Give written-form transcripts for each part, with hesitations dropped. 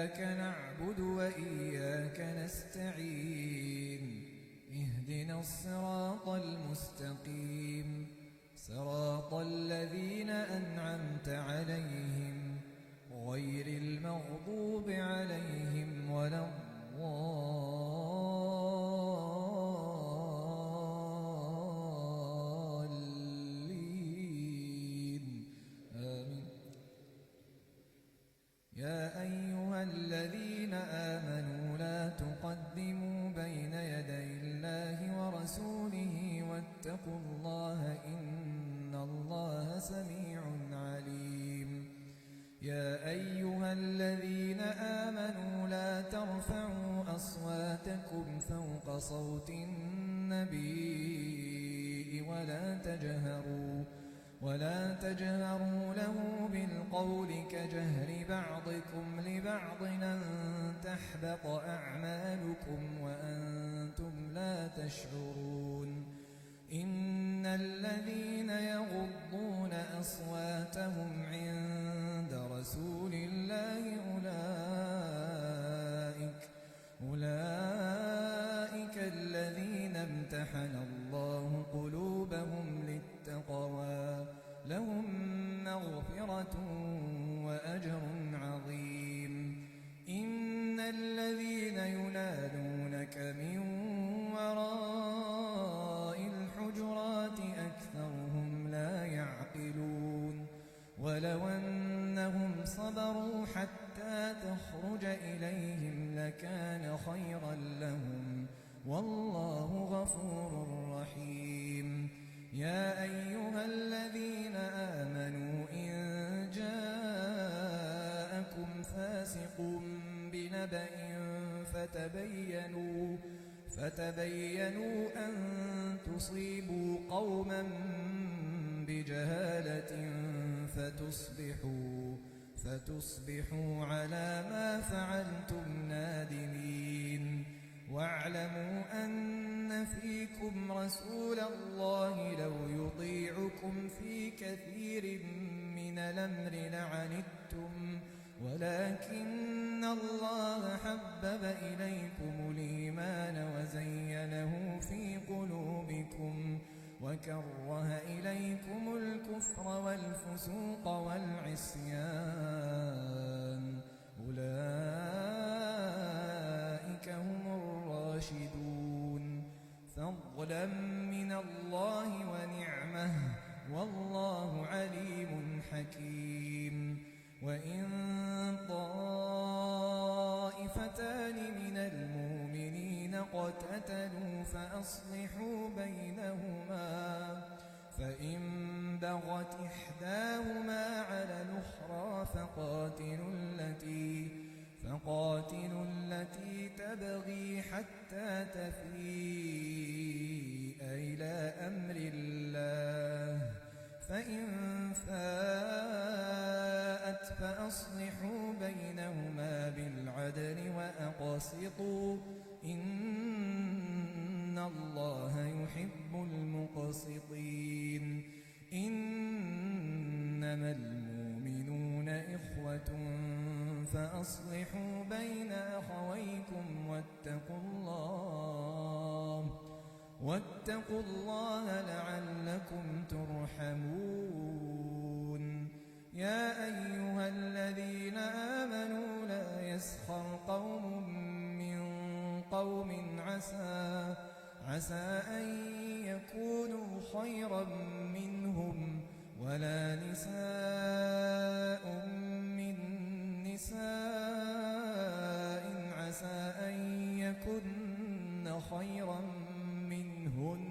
إياك نعبد وإياك نستعين اهدنا الصراط المستقيم صراط الذين أنعمت عليهم غير المغضوب عليهم ولا الضالين آمين. يا أيها الذين آمنوا لا تقدموا بين يدي الله ورسوله واتقوا الله إن الله سميع عليم. يا أيها الذين آمنوا لا ترفعوا أصواتكم فوق صوت النبي ولا تجهروا له بالقول كجهر بعضكم لبعض أن تحبط أعمالكم وأنتم لا تشعرون. إن الذين يغضون أصواتهم عند رسول الله أولئك الذين امتحن الله قلوبهم للتقوى لهم مغفرة وأجر عظيم. إن الذين ينادونك من وراء الحجرات أكثرهم لا يعقلون. ولو أنهم صبروا حتى تخرج إليهم لكان خيرا لهم والله غفور رحيم. يا أيها الذين آمنوا إن جاءكم فاسق بنبأ فتبينوا أن تصيبوا قوما بجهالة فتصبحوا على ما فعلتم نادمين. واعلموا أن فيكم رسول الله لو يطيعكم في كثير من الأمر لعنتم ولكن الله حبب إليكم الإيمان وزينه في قلوبكم وكره إليكم الكفر والفسوق والعصيان أولئك هم الراشدون فضلا من الله ونعمه والله عليم حكيم. وإن طائفتان من المؤمنين اقتتلوا فأصلحوا بينهما فإن بغت إحداهما على الأخرى فقاتلوا التي تبغي حتى تفيء إلى أمر الله فإن فاءت فأصلحوا بينهما بالعدل وأقسطوا إن الله يحب المقسطين. إنما المؤمنون إخوة فأصلحوا بين أخويكم واتقوا الله لعلكم ترحمون. يا أيها الذين آمنوا لا يسخر قوم من قوم عسى أن يكونوا خيرا منهم ولا نساء من نساء عسى أن يكن خيرا منهن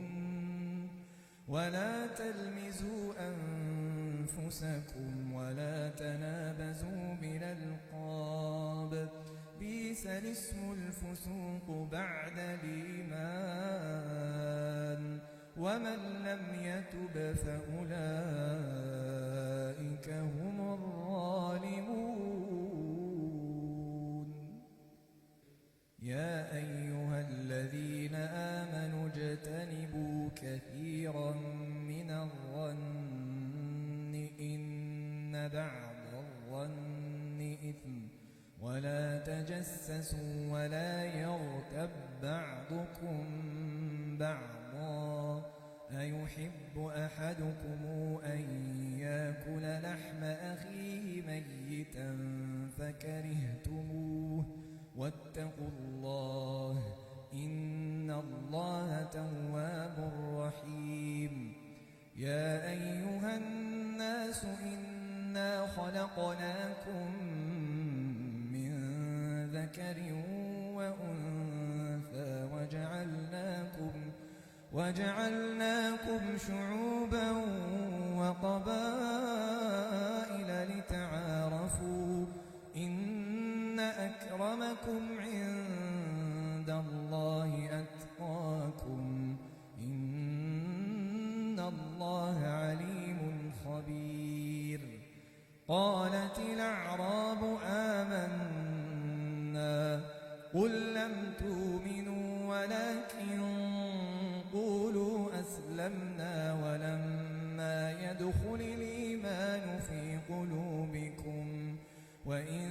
ولا تلمزوا أنفسكم ولا تنابزوا بالألقاب بئس الاسم الفسوق بعد الإيمان ومن لم يتب فأولئك هم الظالمون. يا أيها الذين آمنوا اجتنبوا كثيرا من الظن إن بعض الظن إثم ولا تجسسوا ولا يغتب بعضكم بعضا أيحب أحدكم أن يأكل لحم أخيه ميتا فكرهتموه واتقوا الله إن الله تواب رحيم يا أيها الناس إنا خلقناكم من ذكر وأنثى وجعلناكم شعوبا وقبائل لتعارفوا إن أكرمكم عند الله أتقاكم إن الله عليم خبير قالت الأعراب آمنا قل لم تؤمنوا ولكن قولوا أسلمنا ولما يدخل الإيمان في قلوبكم وإن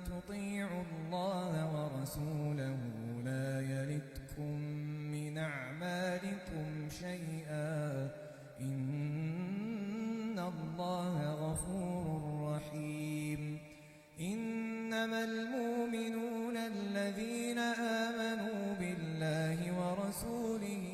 تطيعوا الله ورسوله لا يلتكم من أعمالكم شيئا إن الله غفور رحيم إنما المؤمنون الذين آمنوا بالله ورسوله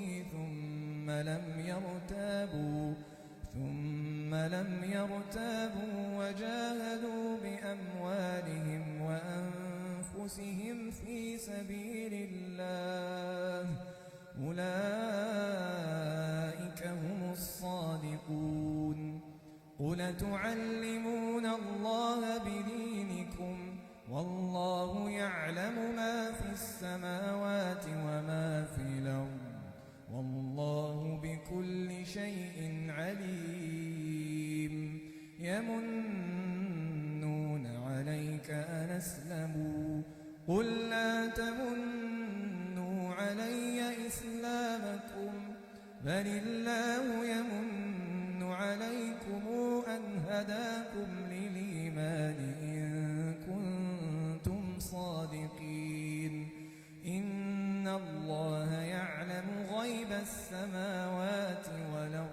ثم لم يرتابوا وجاهدوا بأموالهم وأنفسهم في سبيل الله أولئك هم الصادقون قل تعلمون الله بدينكم والله يعلم ما في السماوات وما في الأرض والله بكل شيء عليم يمنون عليك أن أسلموا قل لا تمنوا علي إسلامكم بل الله يمن عليكم أن هداكم للإيمان إن كنتم صادقين إن الله يعلم غيب السماوات والأرض